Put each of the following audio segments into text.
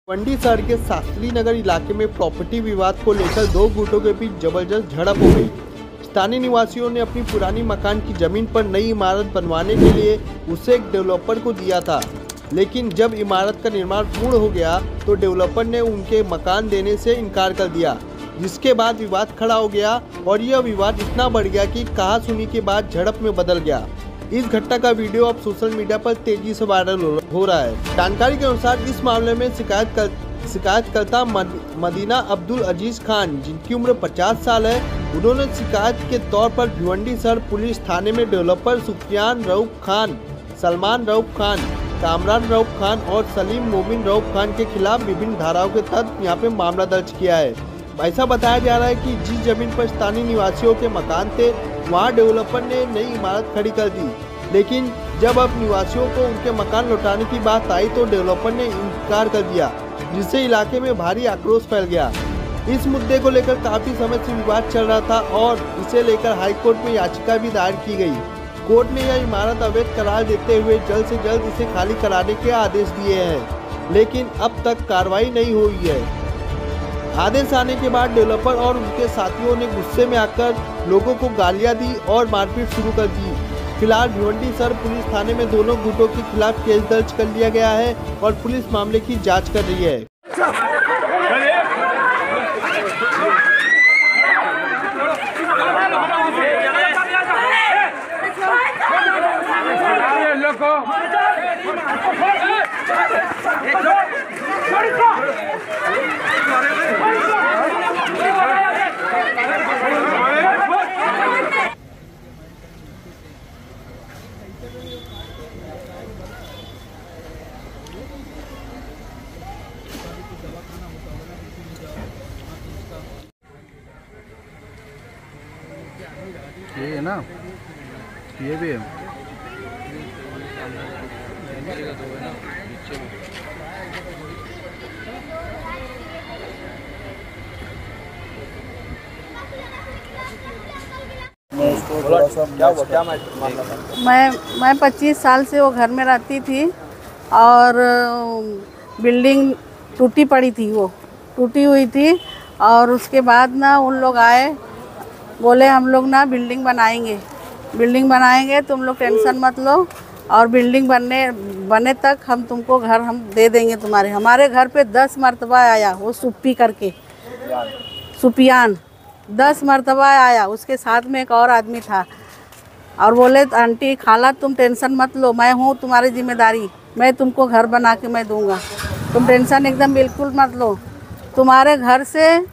भिवंडी शहर के शास्त्री नगर इलाके में प्रॉपर्टी विवाद को लेकर दो गुटों के बीच जबरदस्त झड़प हो गई। स्थानीय निवासियों ने अपनी पुरानी मकान की जमीन पर नई इमारत बनवाने के लिए उसे एक डेवलपर को दिया था, लेकिन जब इमारत का निर्माण पूर्ण हो गया तो डेवलपर ने उनके मकान देने से इनकार कर दिया, जिसके बाद विवाद खड़ा हो गया और यह विवाद इतना बढ़ गया कि कहासुनी के बाद झड़प में बदल गया। इस घटना का वीडियो अब सोशल मीडिया पर तेजी से वायरल हो रहा है। जानकारी के अनुसार इस मामले में शिकायतकर्ता मदीना अब्दुल अजीज खान, जिनकी उम्र 50 साल है, उन्होंने शिकायत के तौर पर भिवंडी शहर पुलिस थाने में डेवलपर सुफियान रऊफ खान, सलमान रऊफ खान, कामरान रऊफ खान और सलीम मोमिन रऊफ खान के खिलाफ विभिन्न धाराओं के तहत यहाँ पे मामला दर्ज किया है। ऐसा बताया जा रहा है कि जिस जमीन पर स्थानीय निवासियों के मकान थे, वहां डेवलपर ने नई इमारत खड़ी कर दी, लेकिन जब अब निवासियों को उनके मकान लौटाने की बात आई तो डेवलपर ने इनकार कर दिया, जिससे इलाके में भारी आक्रोश फैल गया। इस मुद्दे को लेकर काफी समय से विवाद चल रहा था और इसे लेकर हाईकोर्ट में याचिका भी दायर की गई। कोर्ट ने यह इमारत अवैध करार देते हुए जल्द से जल्द इसे खाली कराने के आदेश दिए हैं, लेकिन अब तक कार्रवाई नहीं हुई है। आदेश आने के बाद डेवलपर और उनके साथियों ने गुस्से में आकर लोगों को गालियां दी और मारपीट शुरू कर दी। फिलहाल भिवंडी शहर पुलिस थाने में दोनों गुटों के खिलाफ केस दर्ज कर लिया गया है और पुलिस मामले की जांच कर रही है। ये है ना, ये भी है। मैं 25 साल से वो घर में रहती थी और बिल्डिंग टूटी पड़ी थी, वो टूटी हुई थी। और उसके बाद ना उन लोग आए, बोले हम लोग ना बिल्डिंग बनाएंगे, तुम लोग टेंशन मत लो और बिल्डिंग बने तक हम तुमको घर हम दे देंगे तुम्हारे। हमारे घर पे 10 मरतबा आया वो सुफियान 10 मरतबा आया, उसके साथ में एक और आदमी था और बोले आंटी खाला तुम टेंशन मत लो, मैं हूँ तुम्हारी जिम्मेदारी, मैं तुमको घर बना के मैं दूँगा, तुम टेंशन एकदम बिल्कुल मत लो, तुम्हारे घर से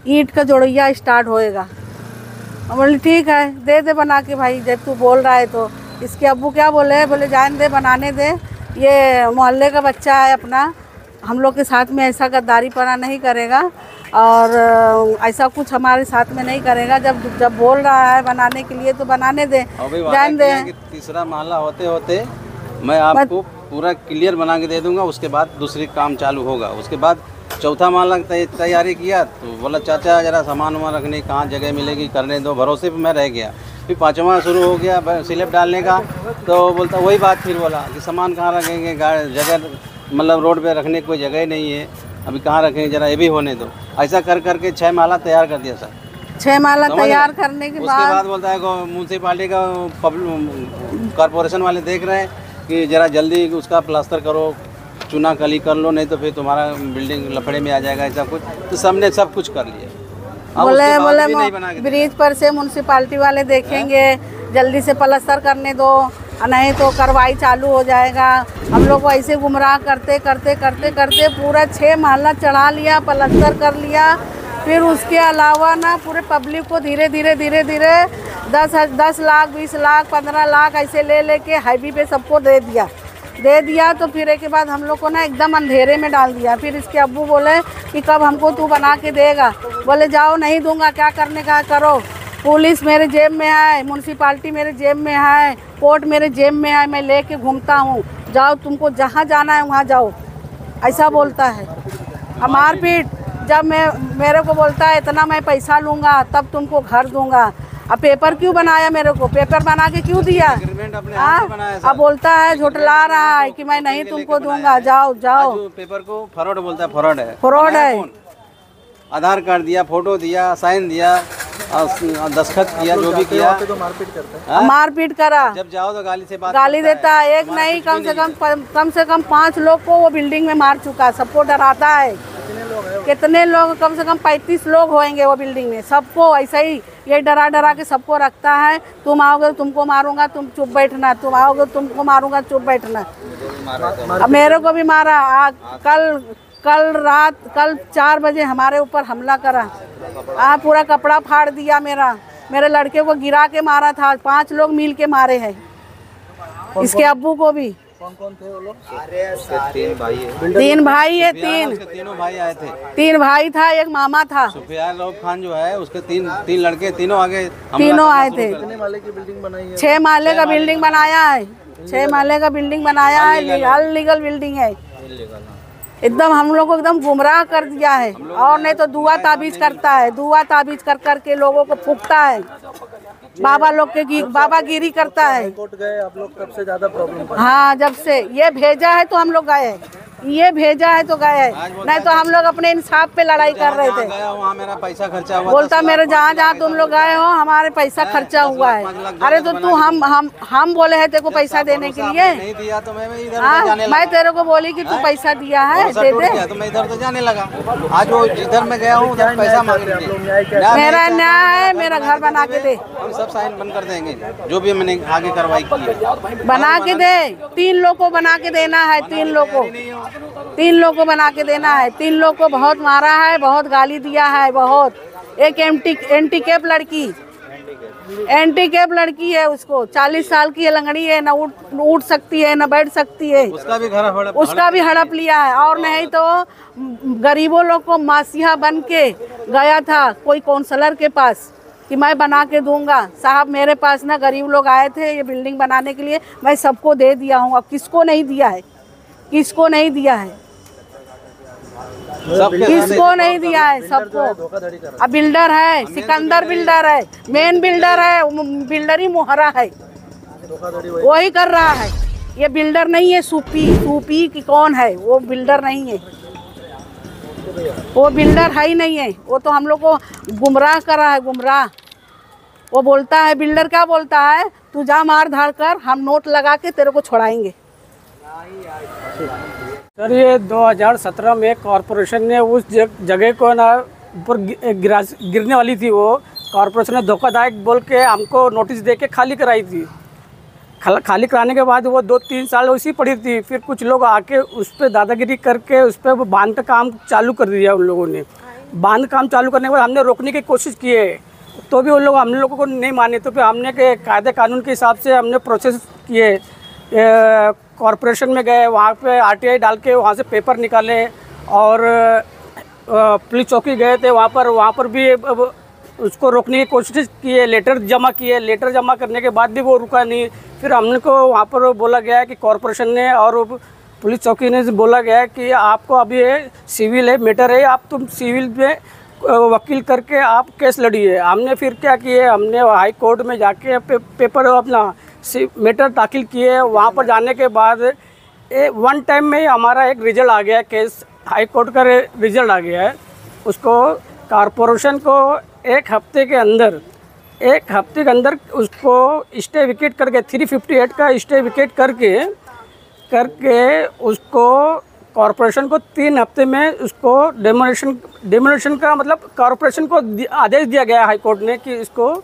ईंट का जोड़िया स्टार्ट होएगा। बोले ठीक है दे दे बना के भाई, जब तू बोल रहा है तो। इसके अब्बू क्या बोले, बोले जान दे बनाने दे, ये मोहल्ले का बच्चा है अपना, हम लोग के साथ में ऐसा गद्दारी पना नहीं करेगा और ऐसा कुछ हमारे साथ में नहीं करेगा। जब बोल रहा है बनाने के लिए तो बनाने दे, जान दे। तीसरा महला होते होते मैं आपको पूरा क्लियर बना के दे दूंगा, उसके बाद दूसरी काम चालू होगा। उसके बाद चौथा माला तैयारी किया तो बोला चाचा जरा सामान वामान रखने कहाँ जगह मिलेगी, करने दो, भरोसे पे मैं रह गया। फिर 5वां शुरू हो गया स्लैब डालने का, तो बोलता वही बात फिर बोला कि सामान कहाँ रखेंगे, जगह मतलब रोड पे रखने की कोई जगह ही नहीं है, अभी कहाँ रखेंगे, जरा ये भी होने दो। ऐसा कर करके 6 माला तैयार कर दिया सर। 6 माला तैयार करने के बाद बोलता है म्यूनसिपालिटी का कॉरपोरेशन वाले देख रहे हैं कि जरा जल्दी उसका प्लास्टर करो, चुना कली कर लो, नहीं तो फिर तुम्हारा बिल्डिंग लफड़े में आ जाएगा, ऐसा कुछ। तो सबने सब कुछ कर लिया। बोले ब्रिज पर से म्यूनसिपालिटी वाले देखेंगे, जल्दी से प्लास्टर करने दो, नहीं तो कार्रवाई चालू हो जाएगा। हम लोग को ऐसे गुमराह करते करते करते करते पूरा 6 महला चढ़ा लिया, प्लास्टर कर लिया। फिर उसके अलावा ना पूरे पब्लिक को धीरे धीरे 10 लाख 20 लाख 15 लाख ऐसे ले के हाईवे पे सबको दे दिया। तो फिर एक के बाद हम लोग को ना एकदम अंधेरे में डाल दिया। फिर इसके अब्बू बोले कि कब हमको तू बना के देगा, बोले जाओ नहीं दूंगा, क्या करने का करो, पुलिस मेरे जेब में है, म्यूनसिपालिटी मेरे जेब में है, कोर्ट मेरे जेब में है, मैं लेके घूमता हूँ, जाओ तुमको जहाँ जाना है वहाँ जाओ, ऐसा बोलता है। मारपीट जब मेरे को बोलता है इतना मैं पैसा लूँगा तब तुमको घर दूँगा, अब पेपर क्यों बनाया मेरे को, पेपर बना के क्यों दिया? एग्रीमेंट अपने हाथ से बनाया सर। अब बोलता है, झुठला रहा है कि मैं नहीं तुमको दूंगा, जाओ जाओ। आज पेपर को फ्रॉड बोलता है, फ्रॉड है, फ्रॉड बनाया है। कौन? आधार कार्ड दिया, फोटो दिया, साइन दिया और दस्तखत किया, जो भी किया। तो मारपीट करता है। हाँ? मारपीट करा, जब जाओ तो गाली से बात गाली करता देता है। एक नहीं, कम से कम 5 लोग को वो बिल्डिंग में मार चुका है, सबको डराता है। कितने लोग, कम से कम 35 लोग होंगे वो बिल्डिंग में, सबको ऐसा ही ये डरा डरा के सबको रखता है। तुम आओगे तो तुमको मारूंगा, तुम चुप बैठना, तुम आओगे तो तुमको मारूंगा, चुप बैठना। अब मेरे को भी मारा। कल 4 बजे हमारे ऊपर हमला करा, पूरा कपड़ा फाड़ दिया मेरे लड़के को गिरा के मारा था। 5 लोग मिल के मारे हैं, इसके अब्बू को भी। कौन थे वो लोग? 3 भाई है। 3 भाई है, उसके तीनों भाई आए थे। 3 भाई था, एक मामा था। सुफियान रऊफ खान जो है उसके तीन लड़के, तीनों आगे तीनों आए थे। कितने माले की बिल्डिंग बनाई है? 6 माले का बिल्डिंग बनाया है, 6 माले का बिल्डिंग बनाया है। अनलीगल बिल्डिंग है, एकदम हम लोग को एकदम गुमराह कर दिया है। और नहीं तो दुआ ताबीज करता है, दुआ ताबीज कर करके लोगों को फूकता है, बाबा लोग के बाबागिरी करता है। कोर्ट गए आप लोग, तब से ज्यादा प्रॉब्लम? हाँ, जब से ये भेजा है तो हम लोग गए हैं, ये भेजा है तो गए हैं, नहीं तो हम लोग अपने इंसाफ पे लड़ाई कर रहे थे। वहाँ मेरा पैसा खर्चा हुआ। बोलता मेरे जहाँ तुम लोग गए हो हमारे पैसा खर्चा हुआ है। अरे तो तू हम बोले हैं तेरे को पैसा देने के लिए? नहीं दिया तो मैं इधर हाँ, जाने मैं तेरे को बोली कि तू पैसा दिया है, दे दे। तो मैं इधर तो जाने लगा। आज वो जिधर मैं गया हूँ उधर पैसा मांग रहे थे। मेरा न्याय है, मेरा घर बना के दे। हम सब साइन बंद कर देंगे, जो भी मैंने आगे कार्रवाई की है। बना के दे, 3 लोग को बना के देना है, 3 लोग को बना के देना है। 3 लोग को बहुत मारा है, बहुत गाली दिया है, बहुत। एक एंटीकेप लड़की है, उसको 40 साल की है, लंगड़ी है, न उठ सकती है, न बैठ सकती है। उसका भी हड़प लिया है। और नहीं तो गरीबों लोग को मासिहा बन के गया था कोई काउंसलर के पास कि मैं बना के दूंगा। साहब मेरे पास ना गरीब लोग आए थे ये बिल्डिंग बनाने के लिए, मैं सबको दे दिया हूँ। अब किसको नहीं दिया है, किसको नहीं दिया है, किसको नहीं दिया है? सबको। अब बिल्डर है, सिकंदर बिल्डर है, मेन बिल्डर है, बिल्डर ही मोहरा है, वही कर रहा है। ये बिल्डर नहीं है। सूपी की कौन है? वो बिल्डर नहीं है, वो बिल्डर है ही नहीं है। वो तो हम लोग को गुमराह कर रहा है, गुमराह। वो बोलता है, बिल्डर क्या बोलता है, तू जा मार धाड़ कर, हम नोट लगा के तेरे को छोड़ाएंगे। सर ये 2017 में कॉरपोरेशन ने उस जगह को ना ऊपर गिरने वाली थी, वो कॉरपोरेशन ने धोखादायक बोल के हमको नोटिस दे के खाली कराई थी। खाली कराने के बाद वो 2-3 साल वैसी पड़ी थी। फिर कुछ लोग आके उस पर दादागिरी करके उस पर बांध का काम चालू कर दिया उन लोगों ने। बांध काम चालू करने के बाद हमने रोकने की कोशिश की है, तो भी उन लोग हम लोगों को नहीं माने। तो फिर हमने के कायदे कानून के हिसाब से हमने प्रोसेस किए। कॉरपोरेशन में गए, वहाँ पे RTI डाल के वहाँ से पेपर निकाले, और पुलिस चौकी गए थे, वहाँ पर भी उसको रोकने की कोशिश किए, लेटर जमा किए। लेटर जमा करने के बाद भी वो रुका नहीं। फिर हमने को वहाँ पर बोला गया है कि कॉरपोरेशन ने और पुलिस चौकी ने बोला गया है कि आपको अभी सिविल है मैटर है, आप तुम सिविल में वकील करके आप केस लड़िए। हमने फिर क्या किए, हमने हाई कोर्ट में जाके पेपर अपना मैटर दाखिल किए। वहाँ पर जाने के बाद 1 टाइम में हमारा एक रिजल्ट आ गया, केस हाई कोर्ट का रिजल्ट आ गया है। उसको कॉरपोरेशन को 1 हफ्ते के अंदर उसको स्टे विकेट करके 358 का स्टे विकेट करके उसको कॉरपोरेशन को 3 हफ्ते में उसको डेमोलिशन का मतलब कॉरपोरेशन को आदेश दिया गया हाई कोर्ट ने कि इसको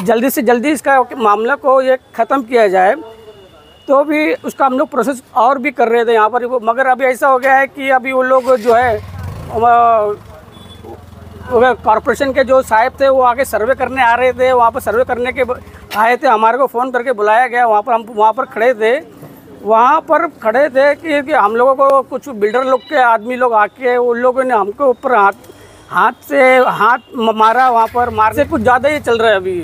जल्दी से जल्दी इसका मामला को ये ख़त्म किया जाए। तो भी उसका हम लोग प्रोसेस और भी कर रहे थे यहाँ पर, मगर अभी ऐसा हो गया है कि अभी वो लोग जो है कॉरपोरेशन के जो साहब थे वो आगे सर्वे करने आ रहे थे। वहाँ पर सर्वे करने के आए थे, हमारे को फ़ोन करके बुलाया गया। हम वहाँ पर खड़े थे कि हम लोगों को कुछ बिल्डर लोग के आदमी लोग आके उन लोगों ने हमको ऊपर हाथ मारा। वहाँ पर मार से कुछ ज़्यादा ही चल रहा है अभी।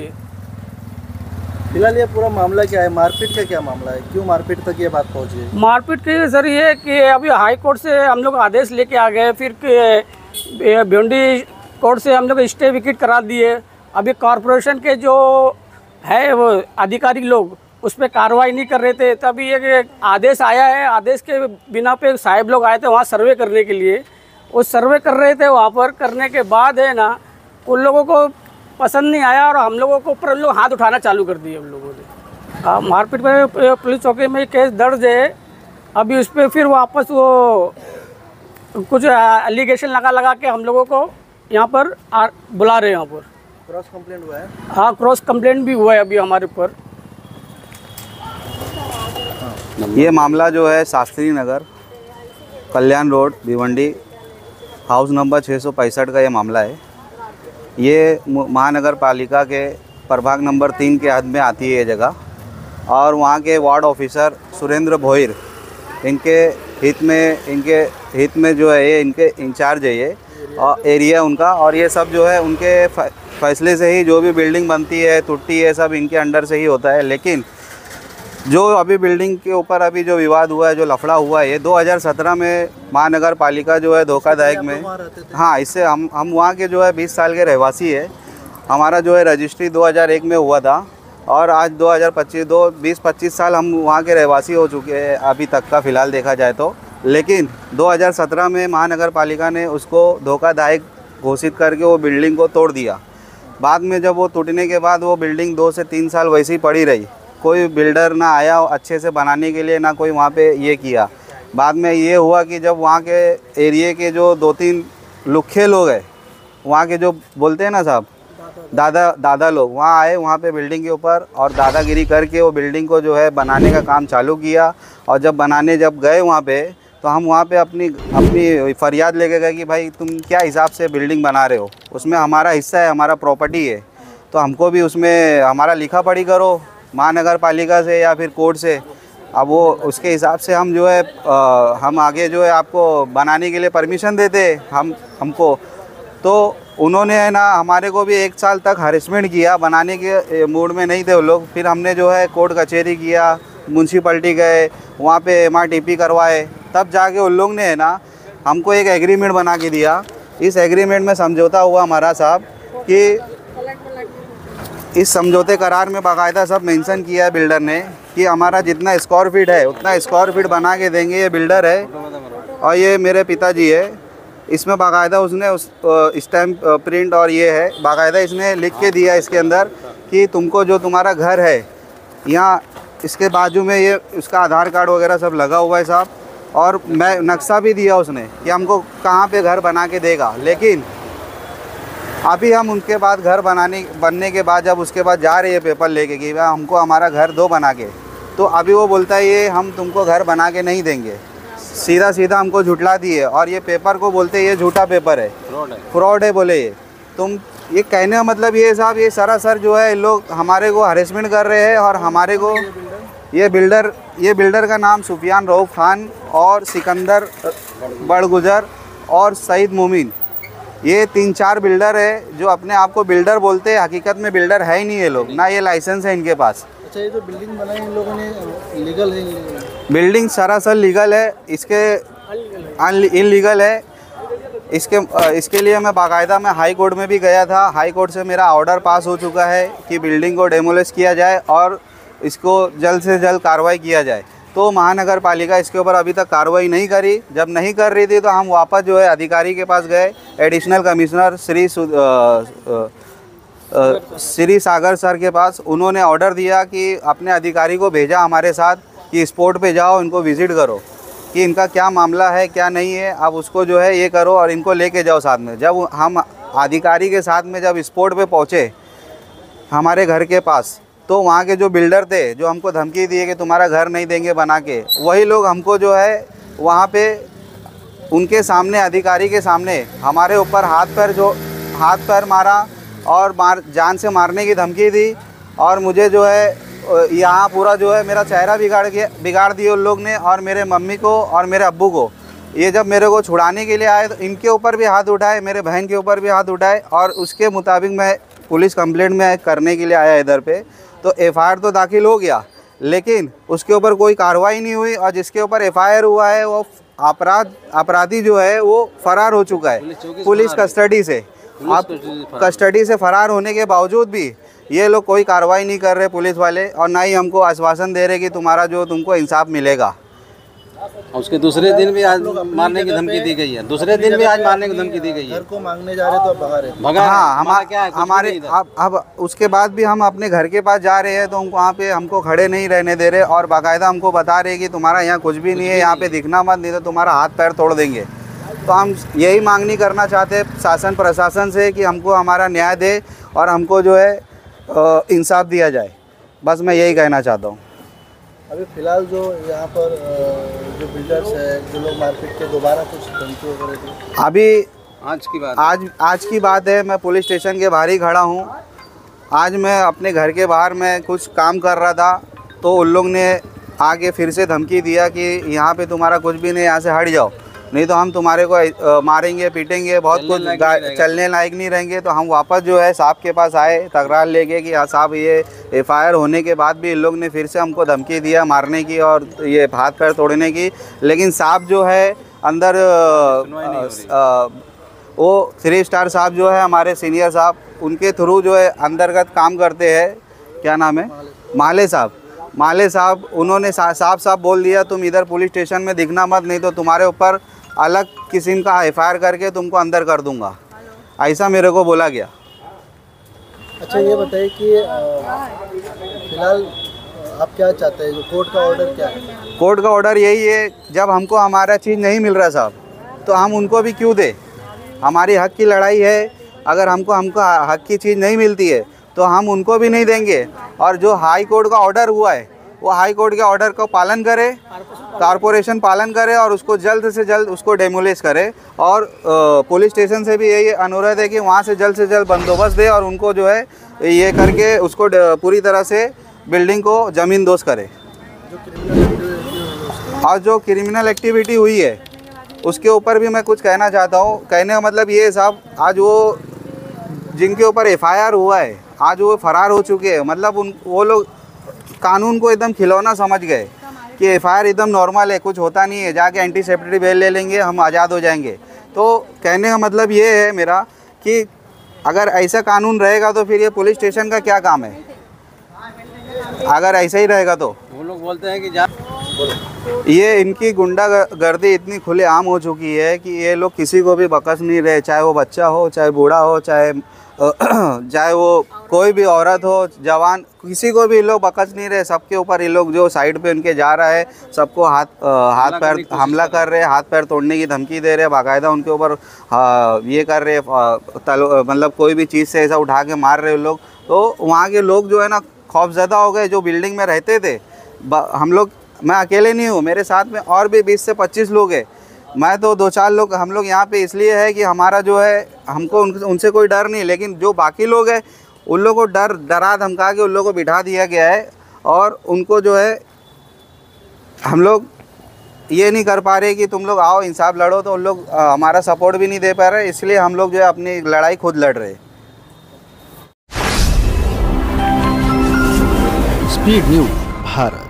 फिलहाल ये पूरा मामला क्या है, मारपीट का क्या मामला है, क्यों मारपीट तक ये बात पहुँची है? मारपीट की सर ये कि अभी हाई कोर्ट से हम लोग आदेश लेके आ गए, फिर भिवंडी कोर्ट से हम लोग स्टे विकेट करा दिए। अभी कॉरपोरेशन के जो है वो अधिकारी लोग उस पर कार्रवाई नहीं कर रहे थे। तभी एक आदेश आया है, आदेश के बिना पे साहब लोग आए थे वहाँ सर्वे करने के लिए। वो सर्वे कर रहे थे, वहाँ पर करने के बाद है ना उन लोगों को पसंद नहीं आया और हम लोगों को ऊपर उन लोग हाथ उठाना चालू कर दिए। हम लोगों ने मारपीट में पुलिस चौकी में केस दर्ज है। अभी उस पर फिर वापस वो कुछ एलिगेशन लगा के हम लोगों को यहाँ पर बुला रहे हैं। यहाँ पर क्रॉस कंप्लेंट हुआ है? हाँ, क्रॉस कंप्लेंट भी हुआ है अभी हमारे ऊपर। ये मामला जो है शास्त्री नगर कल्याण रोड भिवंडी हाउस नंबर 665 का ये मामला है। ये महानगर पालिका के प्रभाग नंबर 3 के हद में आती है ये जगह, और वहाँ के वार्ड ऑफिसर सुरेंद्र भोईर इनके हित में जो है ये इनके इंचार्ज है ये और एरिया उनका, और ये सब जो है उनके फैसले से ही जो भी बिल्डिंग बनती है टूटती है सब इनके अंडर से ही होता है। लेकिन जो अभी बिल्डिंग के ऊपर अभी जो विवाद हुआ है, जो लफड़ा हुआ है, ये 2017 में महानगर पालिका जो है धोखादायक में, हाँ, इससे हम वहाँ के जो है 20 साल के रहवासी है। हमारा जो है रजिस्ट्री 2001 में हुआ था और आज 2025 साल हम वहाँ के रहवासी हो चुके हैं अभी तक का फ़िलहाल देखा जाए तो। लेकिन 2017 में महानगर पालिका ने उसको धोखादायक घोषित करके वो बिल्डिंग को तोड़ दिया। बाद में जब वो टूटने के बाद वो बिल्डिंग 2 से 3 साल वैसे ही पड़ी रही। कोई बिल्डर ना आया अच्छे से बनाने के लिए, ना कोई वहाँ पे ये किया। बाद में ये हुआ कि जब वहाँ के एरिए के जो 2-3 लुखे लोग हैं, वहाँ के जो बोलते हैं ना साहब दादा लोग, वहाँ आए वहाँ पे बिल्डिंग के ऊपर और दादागिरी करके वो बिल्डिंग को जो है बनाने का काम चालू किया। और जब गए वहाँ पे तो हम वहाँ पे अपनी फरियाद लेके गए कि भाई तुम क्या हिसाब से बिल्डिंग बना रहे हो, उसमें हमारा हिस्सा है, हमारा प्रॉपर्टी है, तो हमको भी उसमें हमारा लिखा पढ़ी करो महानगर पालिका से या फिर कोर्ट से। अब वो उसके हिसाब से हम जो है हम आगे जो है आपको बनाने के लिए परमिशन देते हमको। तो उन्होंने है ना हमारे को भी 1 साल तक हरेसमेंट किया, बनाने के मूड में नहीं थे वो लोग। फिर हमने जो है कोर्ट कचहरी किया, म्यूनसिपलिटी गए, वहाँ पे MRTP करवाए, तब जाके उन लोग ने है ना हमको एक एग्रीमेंट बना के दिया। इस एग्रीमेंट में समझौता हुआ हमारा साहब कि इस समझौते करार में बाकायदा सब मेंशन किया है बिल्डर ने कि हमारा जितना स्क्वायर फीट है उतना स्क्वायर फीट बना के देंगे। ये बिल्डर है और ये मेरे पिताजी है। इसमें बाकायदा उसने उस स्टैम्प प्रिंट और ये है बाकायदा इसने लिख के दिया इसके अंदर कि तुमको जो तुम्हारा घर है यहाँ इसके बाजू में ये उसका आधार कार्ड वगैरह सब लगा हुआ है साहब, और मैं नक्शा भी दिया उसने कि हमको कहाँ पे घर बना के देगा। लेकिन अभी हम उनके बाद घर बनने के बाद जब उसके बाद जा रही है पेपर लेके कि भाई हमको हमारा घर दो बना के, तो अभी वो बोलता है ये हम तुमको घर बना के नहीं देंगे। सीधा हमको झुठला दिए और ये पेपर को बोलते ये झूठा पेपर है, फ्रॉड है बोले ये। तुम ये कहने का मतलब ये साहब ये सरासर जो है लोग हमारे को हरेसमेंट कर रहे हैं। और हमारे को ये बिल्डर का नाम सुफियान रऊफ खान और सिकंदर बड़गुजर और सईद मोमिन, ये 3-4 बिल्डर है जो अपने आप को बिल्डर बोलते हैं। हकीकत में बिल्डर है ही नहीं ये लोग, ना ये लाइसेंस है इनके पास। अच्छा, ये जो बिल्डिंग बनाई इन लोगों ने लीगल है? बिल्डिंग सरासर लीगल है, इसके इनलीगल है। इसके लिए मैं बाकायदा हाई कोर्ट में भी गया था। हाई कोर्ट से मेरा ऑर्डर पास हो चुका है कि बिल्डिंग को डेमोलिश किया जाए और इसको जल्द से जल्द कार्रवाई किया जाए। तो महानगर पालिका इसके ऊपर अभी तक कार्रवाई नहीं करी। जब नहीं कर रही थी तो हम वापस जो है अधिकारी के पास गए, एडिशनल कमिश्नर श्री सागर सर के पास। उन्होंने ऑर्डर दिया कि अपने अधिकारी को भेजा हमारे साथ कि स्पॉट पे जाओ, इनको विज़िट करो कि इनका क्या मामला है क्या नहीं है, अब उसको जो है ये करो और इनको लेके जाओ साथ में। जब हम अधिकारी के साथ में जब स्पॉट पे पहुँचे हमारे घर के पास, तो वहाँ के जो बिल्डर थे जो हमको धमकी दिए कि तुम्हारा घर नहीं देंगे बना के, वही लोग हमको जो है वहाँ पे उनके सामने अधिकारी के सामने हमारे ऊपर हाथ पैर मारा और जान से मारने की धमकी दी। और मुझे जो है यहाँ पूरा जो है मेरा चेहरा बिगाड़ दिया उन लोग ने, और मेरे मम्मी को और मेरे अब्बू को। ये जब मेरे को छुड़ाने के लिए आए तो इनके ऊपर भी हाथ उठाए, मेरे बहन के ऊपर भी हाथ उठाए, और उसके मुताबिक मैं पुलिस कंप्लेंट में करने के लिए आया इधर पे। तो FIR तो दाखिल हो गया, लेकिन उसके ऊपर कोई कार्रवाई नहीं हुई, और जिसके ऊपर FIR हुआ है वो अपराधी जो है वो फरार हो चुका है पुलिस कस्टडी से। आप कस्टडी से फरार होने के बावजूद भी ये लोग कोई कार्रवाई नहीं कर रहे पुलिस वाले, और ना ही हमको आश्वासन दे रहे कि तुम्हारा जो तुमको इंसाफ मिलेगा। उसके दूसरे दिन भी आज मारने की धमकी दी गई है, दूसरे दिन भी आज मारने की धमकी दी गई है। घर को मांगने जा रहे तो अब भगा रहे। हाँ, हमारा क्या है, हमारे अब उसके बाद भी हम अपने घर के पास जा रहे हैं तो वहाँ पे हमको खड़े नहीं रहने दे रहे, और बाकायदा हमको बता रहे कि तुम्हारा यहाँ कुछ भी नहीं है, यहाँ पे दिखना मत, नहीं तो तुम्हारा हाथ पैर तोड़ देंगे। तो हम यही मांगनी करना चाहते हैं शासन प्रशासन से कि हमको हमारा न्याय दे और हमको जो है इंसाफ दिया जाए। बस मैं यही कहना चाहता हूँ। अभी फिलहाल जो यहाँ पर जो बिल्डर्स है, जो लोग मार्केट के, दोबारा कुछ धमकी वगैरह दी? अभी आज की बात है, मैं पुलिस स्टेशन के बाहर ही खड़ा हूँ। आज मैं अपने घर के बाहर में कुछ काम कर रहा था तो उन लोग ने आके फिर से धमकी दिया कि यहाँ पे तुम्हारा कुछ भी नहीं, यहाँ से हट जाओ, नहीं तो हम तुम्हारे को मारेंगे पीटेंगे, बहुत कुछ चलने लायक नहीं रहेंगे। तो हम वापस जो है साहब के पास आए तकरार लेके कि हाँ साहब, ये एफआईआर होने के बाद भी इन लोग ने फिर से हमको धमकी दिया मारने की और ये हाथ पैर तोड़ने की। लेकिन साहब जो है अंदर वो 3 स्टार साहब जो है हमारे सीनियर साहब, उनके थ्रू जो है अंतर्गत काम करते हैं, क्या नाम है, माले साहब, उन्होंने साफ बोल दिया तुम इधर पुलिस स्टेशन में दिखना मत, नहीं तो तुम्हारे ऊपर अलग किस्म का एफआईआर करके तुमको अंदर कर दूंगा, ऐसा मेरे को बोला गया। अच्छा ये बताइए कि फिलहाल आप क्या चाहते हैं, जो कोर्ट का ऑर्डर क्या है? कोर्ट का ऑर्डर यही है, जब हमको हमारा चीज़ नहीं मिल रहा साहब तो हम उनको भी क्यों दे, हमारी हक की लड़ाई है। अगर हमको हक की चीज़ नहीं मिलती है तो हम उनको भी नहीं देंगे। और जो हाई कोर्ट का ऑर्डर हुआ है वो हाई कोर्ट के ऑर्डर को पालन करे, कॉरपोरेशन पालन करे और उसको जल्द से जल्द उसको डेमोलिश करे। और पुलिस स्टेशन से भी यही अनुरोध है कि वहाँ से जल्द बंदोबस्त दे और उनको जो है ये करके उसको पूरी तरह से बिल्डिंग को ज़मींदोज़ करे। और जो क्रिमिनल एक्टिविटी हुई है उसके ऊपर भी मैं कुछ कहना चाहता हूँ। कहने का मतलब ये साहब, आज वो जिनके ऊपर एफआईआर हुआ है आज वो फरार हो चुके हैं। मतलब वो लोग कानून को एकदम खिलौना समझ गए कि एफआईआर एकदम नॉर्मल है, कुछ होता नहीं है, जाके एंटीसेप्टिव बेल ले लेंगे, हम आज़ाद हो जाएंगे। तो कहने का मतलब ये है मेरा कि अगर ऐसा कानून रहेगा तो फिर ये पुलिस स्टेशन का क्या काम है, अगर ऐसा ही रहेगा तो। वो लोग बोलते हैं कि ये इनकी गुंडागर्दी इतनी खुलेआम हो चुकी है कि ये लोग किसी को भी बकस नहीं रहे, चाहे वो बच्चा हो, चाहे बूढ़ा हो, चाहे वो कोई भी औरत हो, जवान, किसी को भी लोग बकस नहीं रहे। सबके ऊपर ये लोग जो साइड पे उनके जा रहा है सबको हाथ पैर हमला कर रहे हैं, हाथ पैर तोड़ने की धमकी दे रहे हैं, बाकायदा उनके ऊपर ये कर रहे मतलब कोई भी चीज़ से ऐसा उठा के मार रहे लोग। तो वहाँ के लोग जो है ना खौफजदा हो गए, जो बिल्डिंग में रहते थे। हम लोग, मैं अकेले नहीं हूँ, मेरे साथ में और भी 20 से 25 लोग हैं। मैं तो 2-4 लोग, हम लोग यहाँ पे इसलिए है कि हमारा जो है हमको उनसे कोई डर नहीं, लेकिन जो बाकी लोग हैं उन लोगों को डरा धमका के उन लोगों को बिठा दिया गया है। और उनको जो है हम लोग ये नहीं कर पा रहे कि तुम लोग आओ इंसाफ लड़ो, तो उन लोग हमारा सपोर्ट भी नहीं दे पा रहे। इसलिए हम लोग जो है अपनी लड़ाई खुद लड़ रहे हैं। Speed news Bharat.